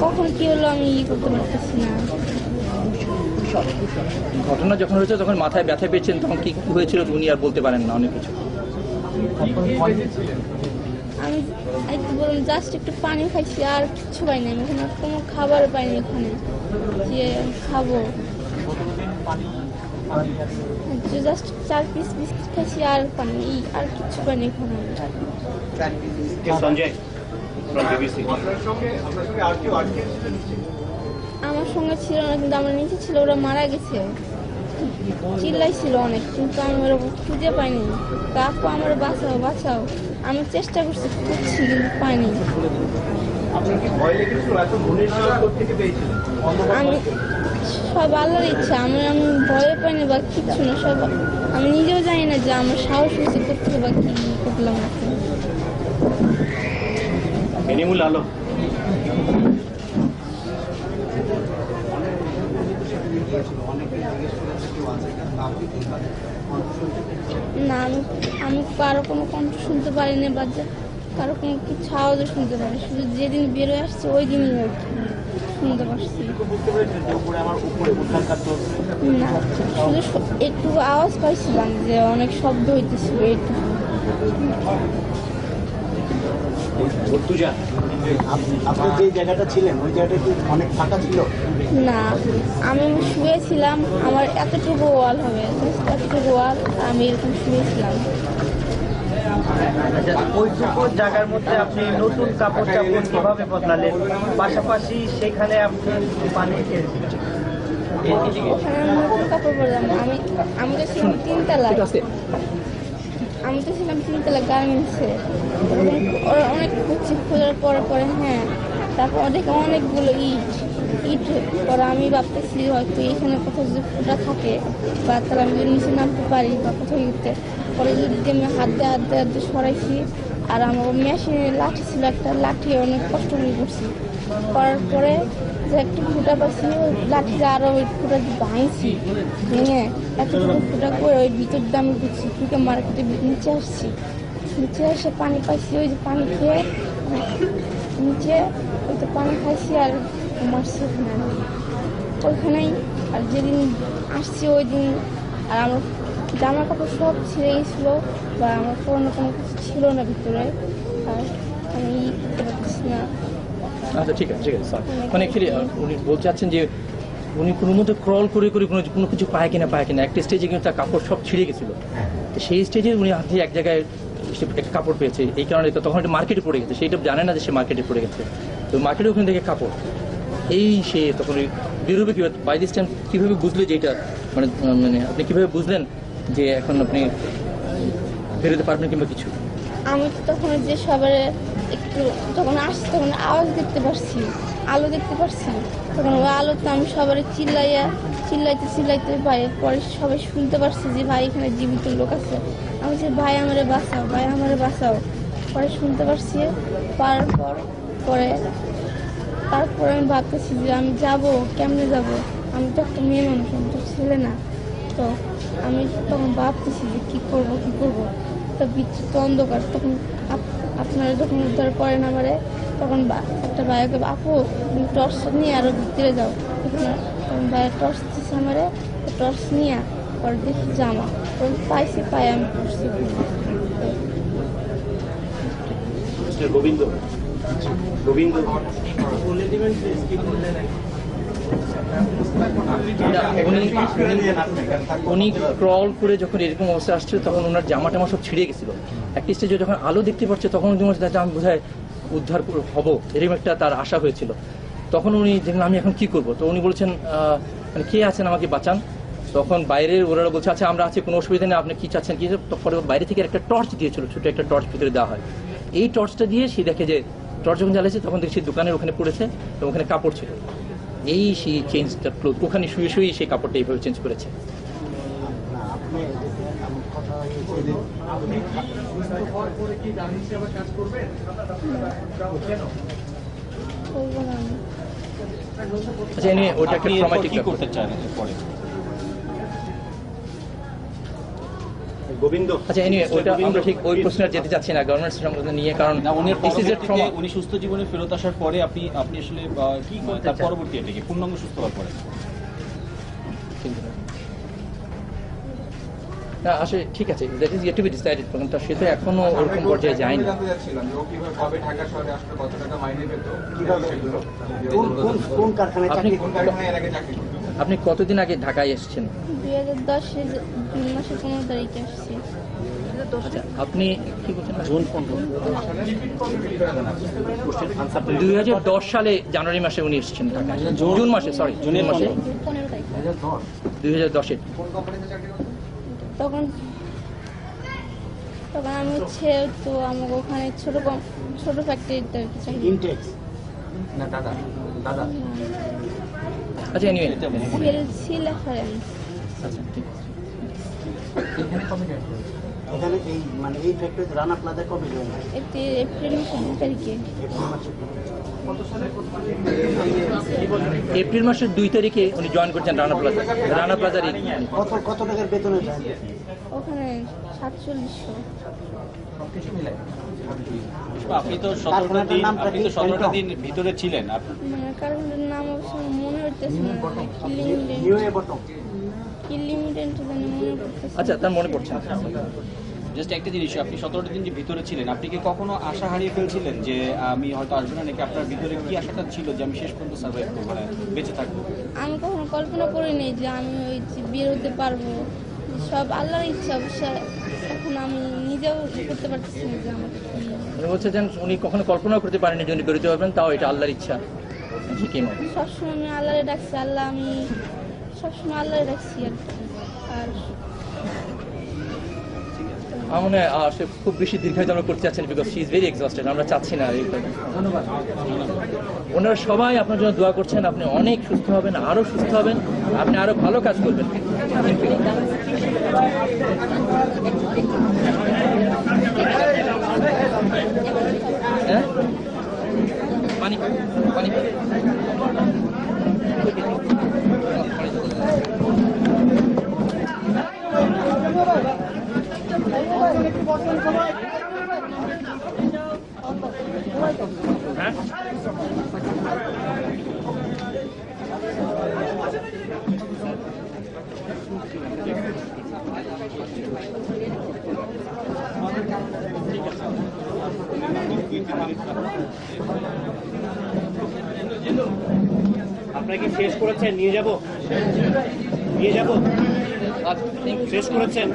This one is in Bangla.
কখন কি হলো আমি করতে পারতেছি না। ঘটনা যখন হয়েছে তখন মাথায় ব্যথা পেয়েছেন, তখন কি হয়েছিল উনি আর বলতে পারেন না অনেক কিছু। আমি বললাম জাস্ট একটু পানি খাইছি আর কিচ্ছু পাইনি, আমি ওখানে কোনো খাবার পাইনি, ওখানে যে খাবো জাস্ট 4 পিস বিস্কিট খাইছি আর পানি, আর কিচ্ছু পাইনি ওখানে। আমার সঙ্গে ছিল না, কিন্তু আমার নিচে ছিল, ওরা মারা গেছে, চিল্লাইছিল অনেক, কিন্তু আমি ওরা খুঁজে পাইনি। কাকু আমার বাঁচাও বাঁচাও, আমি চেষ্টা করছি, খুঁজছি কিন্তু পাইনি। আমি সব আল্লাহর ইচ্ছা, আমি ভয় পাইনি বা কিচ্ছু না, সব আমি নিজেও জানি না যে আমার সাহস হয়েছে করতে বা কি করলাম। না, আমি কারো কোনো কণ্ঠ শুনতে পারিনি বা কারো কোনো কিছু আওয়াজও শুনতে পারি, শুধু যেদিন বেরোয় আসছে ওই দিনই আর কি শুনতে পারছি। না, শুধু একটু আওয়াজ পাইছিলাম যে অনেক শব্দ হইতেছিল একটু। আপনি যে জায়গাটা ছিলেন ওই জায়গাটা কি অনেক ফাঁকা ছিল? না, আমি শুয়েছিলাম, আমার এতটুকু ওয়াল হবে, এতটুকু ওয়াল, আমি এরকম শুয়েছিলাম। ওইটুকু জায়গার মধ্যে আপনি নতুন কাপড় চাপড় কিভাবে বদলালেন, পাশাপাশি সেখানে আপনি পানি খেয়েছিলেন? ওখানে নতুন কাপড় পরলাম, আমি তো ছিলাম 3 তলায়, আমি তো ছিলাম 3 তলা গার্মেন্টসে। ওরা অনেক খুঁজছে, খোঁজার পরে হ্যাঁ, তারপর ওদেরকে অনেকগুলো ইট পরে আমি ভাবতেছি হয়তো এখানে কোথাও যদি ফুটা থাকে বা তাহলে আমি যদি নিচে নামতে পারি বা কোথাও ইতে, পরে যদি আমি হাত দিয়ে সরাইছি। আর আমার মেশিনে লাঠি ছিল, একটা লাঠি অনেক কষ্ট করে করছি, করার পরে যে একটু ফুটা পাচ্ছি, ওই লাঠিটা আরও ওই ফুটা ভাঙছি, ভেঙে এতটুকু ফুটা করে ওই ভিতর দিয়ে আমি ঘুরছি, ঢুকে মার্কেটে নিচে আসছি, নিচে এসে পানি পাইছি, ওই যে পানি খেয়ে নিচে ওই তো পানি খাইছি আর মারছি ওইখানেই। আর যেদিন আসছি ওই দিন আর আমার জামা কাপড় সব ছিঁড়ে গেছিল বা আমার পুরোনো কোনো কিছু ছিল না ভিতরে, আর আমি করতে পারছি না। আচ্ছা ঠিক আছে ঠিক আছে স্যার, মানে অ্যাকচুয়ালি উনি বলতে চাচ্ছেন যে উনি কোনো মধ্যে ক্রল করে কোনো কিছু পায় কিনা একটা স্টেজে কিন্তু তার কাপড় সব ছিঁড়ে গেছিলো, তো সেই স্টেজে উনি হাতে এক জায়গায় একটা কাপড় পেয়েছে, এই কারণে তখন একটা মার্কেটে পড়ে গেছে, সেইটা জানে না যে সে মার্কেটে পড়ে গেছে, তো মার্কেটে ওখান থেকে কাপড় সে তখন বেরোবে কীভাবে, বাই দিস টাইম কীভাবে বুঝলে যে এটা মানে আপনি কীভাবে বুঝলেন যে এখন আপনি বেরোতে পারবেন কিংবা কিছু? আমি তো তখন যে সবার একটু যখন আসছি তখন আওয়াজ দেখতে পাচ্ছি, আলো দেখতে পাচ্ছি, তখন ওই আলোতে আমি সবার চিল্লাইতে পাই, পরে সবাই শুনতে পারছি যে ভাই এখানে জীবিত লোক আছে, আমি যে ভাই আমারে বাঁচাও, ভাই আমারে বাঁচাও, পরে শুনতে পারছি। পারার তারপরে আমি ভাবতেছি যে আমি যাব কেমনে যাব, আমি তো একটা মেয়ে মানুষ, আমি তো ছেলে না, তো আমি তখন ভাবতেছি যে কী করবো তো বিদ্যুৎ অন্ধকার, তখন আপনারা যখন উদ্ধার করেন আমারে, তখন একটা ভাইকে আপু টর্চ নিয়ে আরো ভিতরে যাও, তখন ভাইয়া টর্চ দিচ্ছে আমারে, টর্চ নিয়ে পরে দেখি জামা, তখন পাই আমি করছি। উনি ক্রল করে যখন এরকম অবস্থা আসছিল তখন ওনার জামাটা সব ছিঁড়ে গেছিল, একটা স্টেজে যখন আলো দেখতে পাচ্ছে তখন আমি বোধহয় উদ্ধার হব এরকম একটা তার আশা হয়েছিল। তখন উনি দেখলেন আমি এখন কি করব, তো উনি বলছেন মানে কে আছেন আমাকে বাঁচান, তখন বাইরের ওরা বলছে আচ্ছা আমরা আছি, কোনো অসুবিধা নেই, আপনি কি চাচ্ছেন কি, পরে বাইরে থেকে একটা টর্চ দিয়েছিল, ছোটো একটা টর্চ ভিতরে দেওয়া হয়, এই টর্চটা দিয়ে সে দেখে যে টর্চ যখন জ্বালিয়েছে তখন দেখছি দোকানের ওখানে পড়েছে এবং ওখানে কাপড় ছিল, সেই চেঞ্জটা ক্লোথ ওখানে শুয়ে সেই কাপড়টা এইভাবে চেঞ্জ করেছে। আচ্ছা এনে ওটা একটা ট্রমাটিক করতে চান পরে গোবিন্দ আচ্ছা এনিওয়ে ওটা আমরা ঠিক ওই প্রশ্নে যেতে চাচ্ছি না গভর্নমেন্ট সংস্থা নিয়ে, কারণ না উনি this is a trauma. উনি সুস্থ জীবনে ফেরত আসার পরে আপনি আসলে কি করতে তার পরবর্তী এটাকে পূর্ণাঙ্গ সুস্থ হওয়ার পরে না আসলে ঠিক আছে, that is yet two be decided, কারণ তার সে তো এখনো ওরকম পর্যায়ে যায়নি। জানতে চাচ্ছিলাম যে ও কিভাবে কবে ঢাকা শহরে আসলে কত টাকা মাইনে পেত কিভাবে সেগুলো কোন কারখানায় আপনি চাকরি কোন কারখানায় এর আগে চাকরি করতো? আপনি কতদিন আগে ঢাকায় এসেছেন? 2010 জুন মাসের 15 তারিখে আসছি। আচ্ছা আপনি কি বলছেন? জুন 15 2010 সালে জানুয়ারি মাসে উনি এসেছেন ঢাকায়, জুন মাসে, সরি জুন মাসে 15 তারিখ 2010-এ। কোন কোম্পানিতে চাকরি করতো? তখন আমি হচ্ছে তো আমাকে ওখানে ছোট ফ্যাক্টরিতে চাকরি। ইনটেক্স আচ্ছা এনিওয়ে PLC রেফারেন্স। আচ্ছা ঠিক আছে। এখানে এই মানে এই ফ্যাক্টরিতে রানা প্লাজা কবে জয়েন হয়? এতে এপ্রিল মাসের 2 তারিখে। এপ্রিল মাসে। এপ্রিল মাসের 2 তারিখে উনি জয়েন করছেন রানা প্লাজার কত টাকার বেতনে জয়েন? ওখানে 4700। আপনি তো 17টা দিন ভিতরে ছিলেন মানে কারণের নাম অবশ্য মনে হইতেছে না, নিউ এ বটম। কি লিমিটেড জানি মনে করতেছে। আচ্ছা তার মনে পড়ছে না। জাস্ট একটা জিনিস, আপনি 17টা দিন যে ভিতরে ছিলেন আপনি কি কখনো আশা হারিয়ে ফেলছিলেন যে আমি হয়তো আসবো না, নাকি আপনার ভিতরে কি আশাটা ছিল যে আমি শেষ পর্যন্ত সার্ভাইভ করবো, মানে বেঁচে থাকবো? আমি কখনো কল্পনা করিনি যে আমি ওই যে বের হতে পারবো, সব আল্লাহর ইচ্ছা। অবশ্য এখন আমি নিজেও করতে পারতেছি না যে আমার উনি বলছে যে উনি কখনো কল্পনা করতে পারেনি যে উনি বেরোতে পারবেন, তাও এটা আল্লাহর ইচ্ছা। কি মনে? সবসময় আমি আল্লাহরে ডাকছি, আমি সবসময় আল্লাহরে ডাকছি আর আমার মনে হয় সে খুব বেশি দীর্ঘায়িত আমরা করতে চাচ্ছেন, because she is very exhausted, আমরা চাচ্ছি না। ধন্যবাদ। ওনারা সবাই আপনার জন্য দোয়া করছেন, আপনি অনেক সুস্থ হবেন, আরো সুস্থ হবেন, আপনি আরো ভালো কাজ করবেন। হ্যাঁ পানি পানি হ্যাঁ আপনারা কি শেষ করেছেন? নিয়ে যাব শেষ করেছেন?